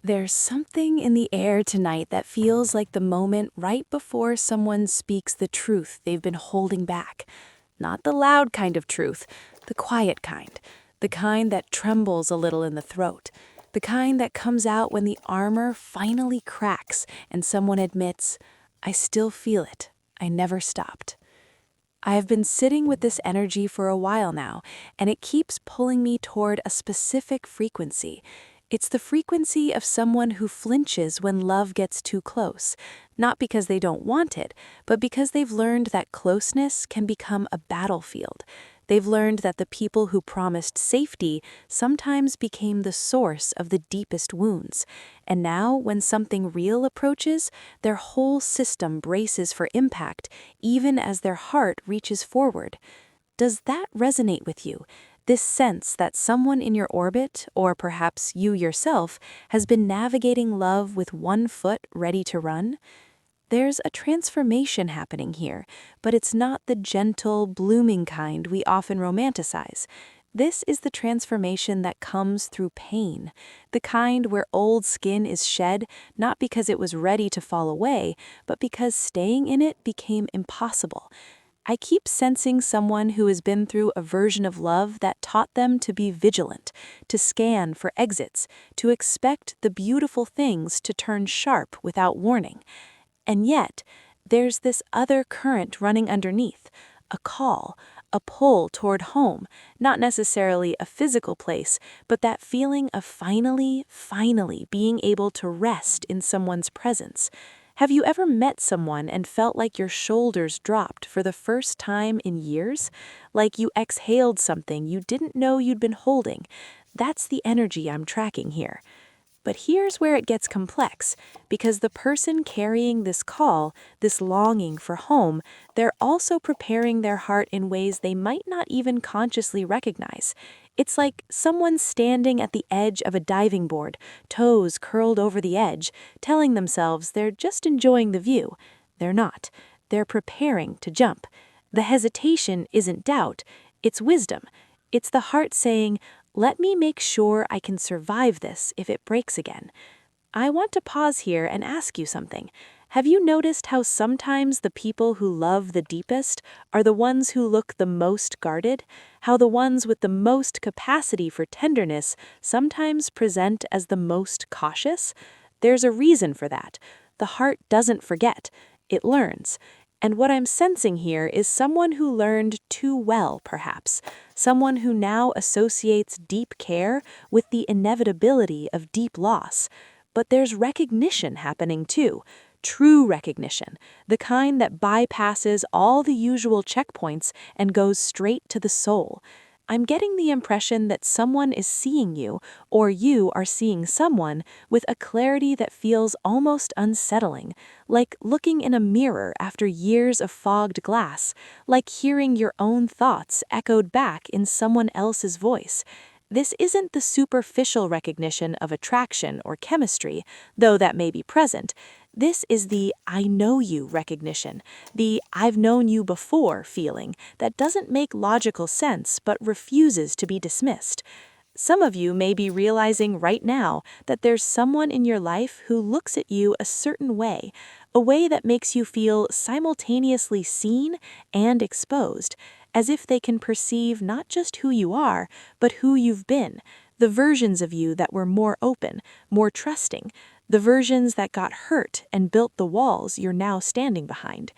There's something in the air tonight that feels like the moment right before someone speaks the truth they've been holding back. Not the loud kind of truth, the quiet kind. The kind that trembles a little in the throat. The kind that comes out when the armor finally cracks and someone admits, I still feel it. I never stopped. I have been sitting with this energy for a while now, and it keeps pulling me toward a specific frequency. It's the frequency of someone who flinches when love gets too close, not because they don't want it, but because they've learned that closeness can become a battlefield. They've learned that the people who promised safety sometimes became the source of the deepest wounds. And now, when something real approaches, their whole system braces for impact, even as their heart reaches forward. Does that resonate with you? This sense that someone in your orbit, or perhaps you yourself, has been navigating love with one foot ready to run? There's a transformation happening here, but it's not the gentle, blooming kind we often romanticize. This is the transformation that comes through pain, the kind where old skin is shed not because it was ready to fall away, but because staying in it became impossible. I keep sensing someone who has been through a version of love that taught them to be vigilant, to scan for exits, to expect the beautiful things to turn sharp without warning. And yet, there's this other current running underneath, a call, a pull toward home, not necessarily a physical place, but that feeling of finally being able to rest in someone's presence. Have you ever met someone and felt like your shoulders dropped for the first time in years? Like you exhaled something you didn't know you'd been holding? That's the energy I'm tracking here. But here's where it gets complex, because the person carrying this call, this longing for home, they're also preparing their heart in ways they might not even consciously recognize. It's like someone standing at the edge of a diving board, toes curled over the edge, telling themselves they're just enjoying the view. They're not. They're preparing to jump. The hesitation isn't doubt, it's wisdom. It's the heart saying, let me make sure I can survive this if it breaks again. I want to pause here and ask you something. Have you noticed how sometimes the people who love the deepest are the ones who look the most guarded? How the ones with the most capacity for tenderness sometimes present as the most cautious? There's a reason for that. The heart doesn't forget, it learns. And what I'm sensing here is someone who learned too well, perhaps. Someone who now associates deep care with the inevitability of deep loss. But there's recognition happening too. True recognition, the kind that bypasses all the usual checkpoints and goes straight to the soul. I'm getting the impression that someone is seeing you, or you are seeing someone, with a clarity that feels almost unsettling, like looking in a mirror after years of fogged glass, like hearing your own thoughts echoed back in someone else's voice. This isn't the superficial recognition of attraction or chemistry, though that may be present. This is the I know you recognition, the I've known you before feeling that doesn't make logical sense but refuses to be dismissed. Some of you may be realizing right now that there's someone in your life who looks at you a certain way, a way that makes you feel simultaneously seen and exposed, as if they can perceive not just who you are, but who you've been, the versions of you that were more open, more trusting, the versions that got hurt and built the walls you're now standing behind.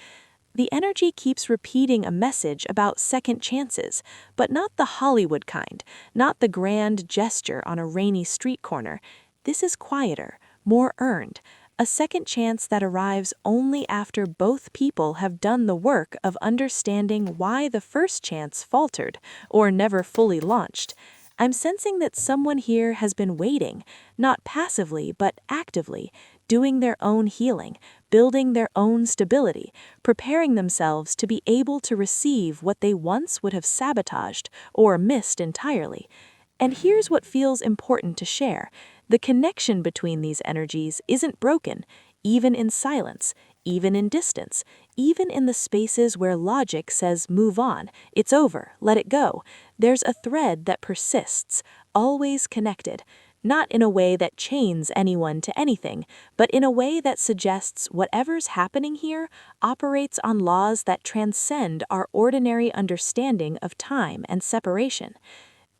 The energy keeps repeating a message about second chances, but not the Hollywood kind, not the grand gesture on a rainy street corner. This is quieter, more earned, a second chance that arrives only after both people have done the work of understanding why the first chance faltered or never fully launched. I'm sensing that someone here has been waiting, not passively but actively, doing their own healing, building their own stability, preparing themselves to be able to receive what they once would have sabotaged or missed entirely. And here's what feels important to share. The connection between these energies isn't broken, even in silence, even in distance, even in the spaces where logic says move on, it's over, let it go. There's a thread that persists, always connected. not in a way that chains anyone to anything, but in a way that suggests whatever's happening here operates on laws that transcend our ordinary understanding of time and separation.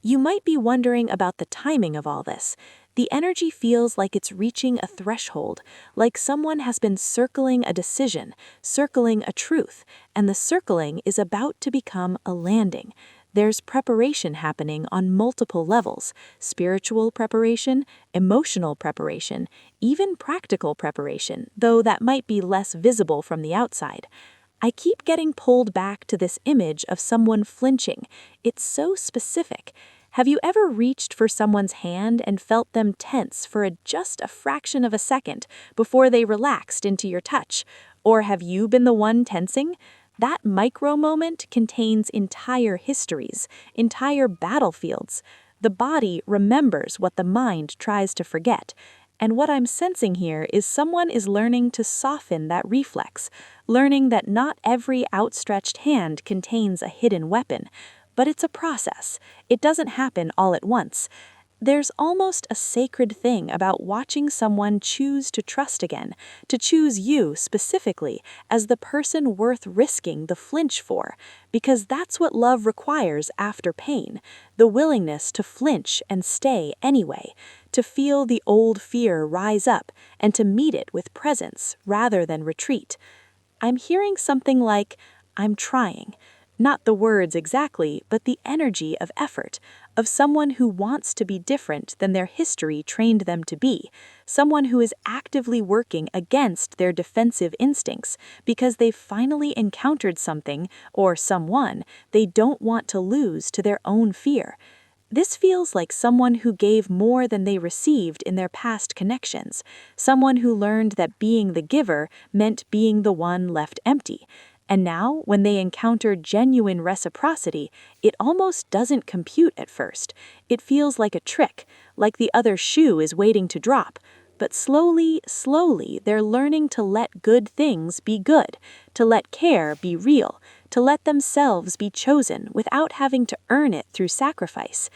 You might be wondering about the timing of all this. The energy feels like it's reaching a threshold, like someone has been circling a decision, circling a truth, and the circling is about to become a landing. There's preparation happening on multiple levels: spiritual preparation, emotional preparation, even practical preparation, though that might be less visible from the outside. I keep getting pulled back to this image of someone flinching. It's so specific. Have you ever reached for someone's hand and felt them tense for just a fraction of a second before they relaxed into your touch? Or have you been the one tensing? That micro moment contains entire histories, entire battlefields. The body remembers what the mind tries to forget. And what I'm sensing here is someone is learning to soften that reflex, learning that not every outstretched hand contains a hidden weapon, but it's a process. It doesn't happen all at once. There's almost a sacred thing about watching someone choose to trust again, to choose you specifically as the person worth risking the flinch for, because that's what love requires after pain: the willingness to flinch and stay anyway, to feel the old fear rise up and to meet it with presence rather than retreat. I'm hearing something like, "I'm trying." Not the words exactly, but the energy of effort, of someone who wants to be different than their history trained them to be, someone who is actively working against their defensive instincts because they've finally encountered something or someone they don't want to lose to their own fear. This feels like someone who gave more than they received in their past connections, someone who learned that being the giver meant being the one left empty. And now, when they encounter genuine reciprocity, it almost doesn't compute at first. It feels like a trick, like the other shoe is waiting to drop. But slowly, slowly, they're learning to let good things be good, to let care be real, to let themselves be chosen without having to earn it through sacrifice.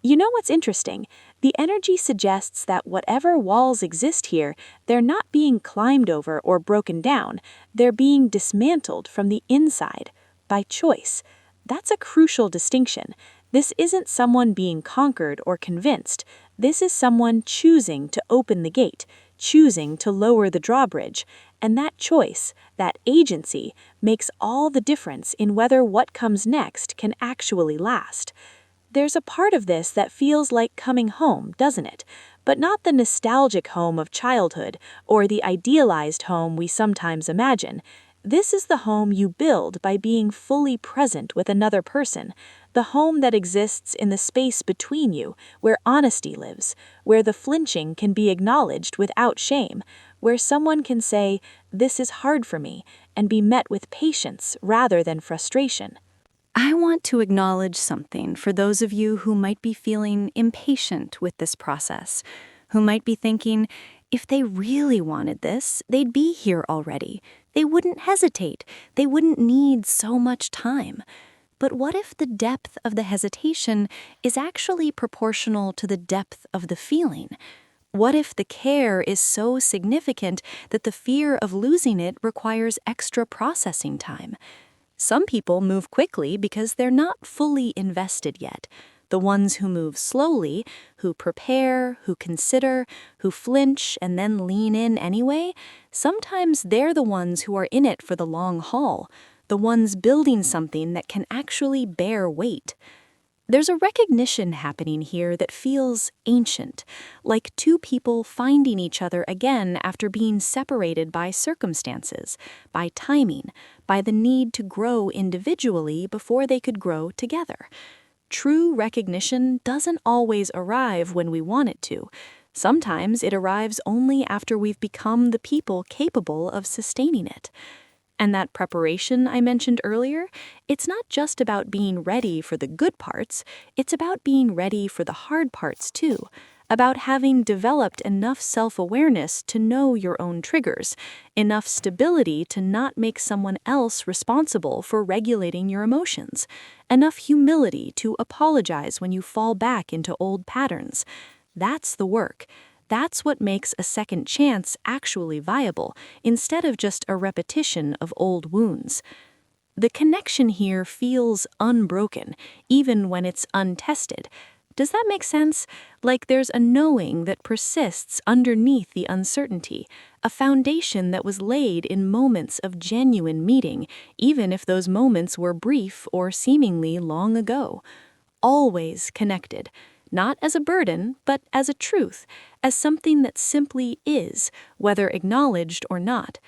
You know what's interesting? The energy suggests that whatever walls exist here, they're not being climbed over or broken down, they're being dismantled from the inside, by choice. That's a crucial distinction. This isn't someone being conquered or convinced. This is someone choosing to open the gate, choosing to lower the drawbridge. And that choice, that agency, makes all the difference in whether what comes next can actually last. There's a part of this that feels like coming home, doesn't it? But not the nostalgic home of childhood or the idealized home we sometimes imagine. This is the home you build by being fully present with another person, the home that exists in the space between you, where honesty lives, where the flinching can be acknowledged without shame, where someone can say, "This is hard for me," and be met with patience rather than frustration. I want to acknowledge something for those of you who might be feeling impatient with this process, who might be thinking, if they really wanted this, they'd be here already. They wouldn't hesitate. They wouldn't need so much time. But what if the depth of the hesitation is actually proportional to the depth of the feeling? What if the care is so significant that the fear of losing it requires extra processing time? Some people move quickly because they're not fully invested yet. The ones who move slowly, who prepare, who consider, who flinch and then lean in anyway, sometimes they're the ones who are in it for the long haul, the ones building something that can actually bear weight. There's a recognition happening here that feels ancient, like two people finding each other again after being separated by circumstances, by timing, by the need to grow individually before they could grow together. True recognition doesn't always arrive when we want it to. Sometimes it arrives only after we've become the people capable of sustaining it. And that preparation I mentioned earlier, it's not just about being ready for the good parts, it's about being ready for the hard parts too, about having developed enough self-awareness to know your own triggers, enough stability to not make someone else responsible for regulating your emotions, enough humility to apologize when you fall back into old patterns. That's the work. That's what makes a second chance actually viable, instead of just a repetition of old wounds. The connection here feels unbroken, even when it's untested. Does that make sense? Like there's a knowing that persists underneath the uncertainty, a foundation that was laid in moments of genuine meeting, even if those moments were brief or seemingly long ago. Always connected, not as a burden, but as a truth, as something that simply is, whether acknowledged or not.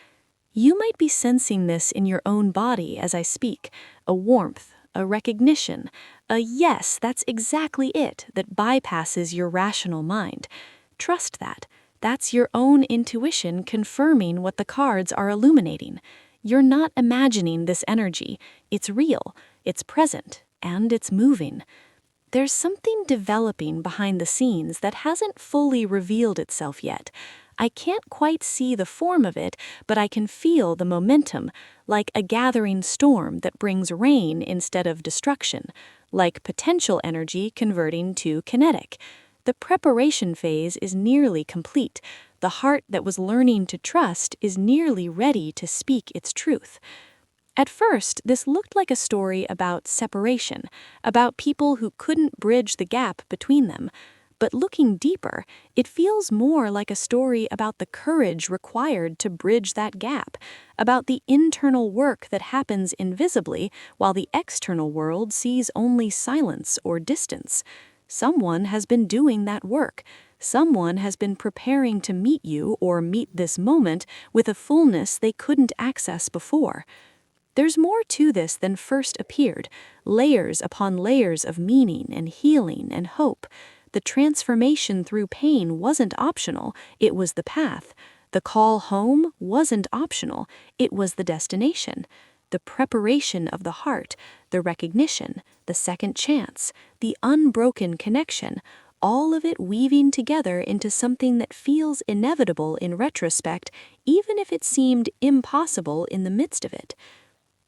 You might be sensing this in your own body as I speak, a warmth, a recognition, a yes, that's exactly it that bypasses your rational mind. Trust that. That's your own intuition confirming what the cards are illuminating. You're not imagining this energy. It's real, it's present, and it's moving. There's something developing behind the scenes that hasn't fully revealed itself yet. I can't quite see the form of it, but I can feel the momentum, like a gathering storm that brings rain instead of destruction, like potential energy converting to kinetic. The preparation phase is nearly complete. The heart that was learning to trust is nearly ready to speak its truth. At first, this looked like a story about separation, about people who couldn't bridge the gap between them. But looking deeper, it feels more like a story about the courage required to bridge that gap, about the internal work that happens invisibly while the external world sees only silence or distance. Someone has been doing that work. Someone has been preparing to meet you or meet this moment with a fullness they couldn't access before. There's more to this than first appeared, layers upon layers of meaning and healing and hope. The transformation through pain wasn't optional, it was the path. The call home wasn't optional, it was the destination. The preparation of the heart, the recognition, the second chance, the unbroken connection, all of it weaving together into something that feels inevitable in retrospect, even if it seemed impossible in the midst of it.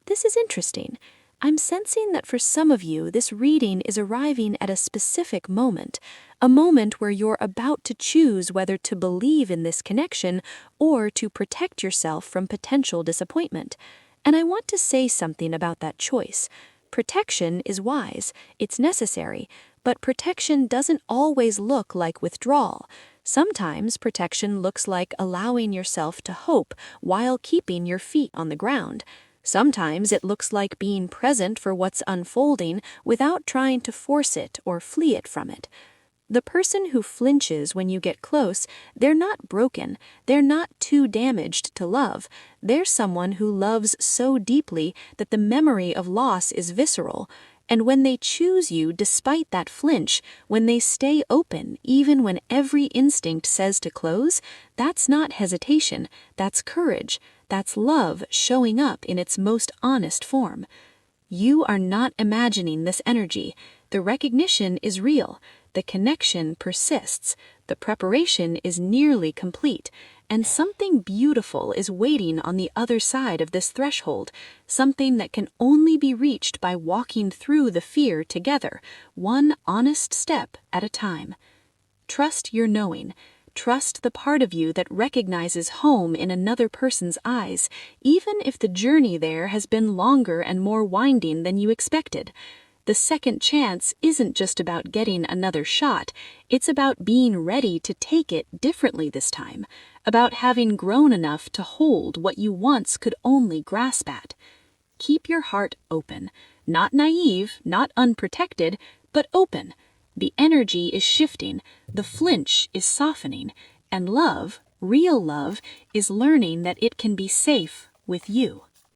This is interesting. I'm sensing that for some of you, this reading is arriving at a specific moment, a moment where you're about to choose whether to believe in this connection or to protect yourself from potential disappointment. And I want to say something about that choice. Protection is wise, it's necessary, but protection doesn't always look like withdrawal. Sometimes protection looks like allowing yourself to hope while keeping your feet on the ground. Sometimes it looks like being present for what's unfolding without trying to force it or flee it from it. The person who flinches when you get close, they're not broken, they're not too damaged to love. They're someone who loves so deeply that the memory of loss is visceral. And when they choose you despite that flinch, when they stay open even when every instinct says to close, that's not hesitation, that's courage. That's love showing up in its most honest form. You are not imagining this energy. The recognition is real. The connection persists. The preparation is nearly complete. And something beautiful is waiting on the other side of this threshold. Something that can only be reached by walking through the fear together, one honest step at a time. Trust your knowing. Trust the part of you that recognizes home in another person's eyes, even if the journey there has been longer and more winding than you expected. The second chance isn't just about getting another shot, it's about being ready to take it differently this time, about having grown enough to hold what you once could only grasp at. Keep your heart open, not naive, not unprotected, but open. The energy is shifting, the flinch is softening, and love, real love, is learning that it can be safe with you.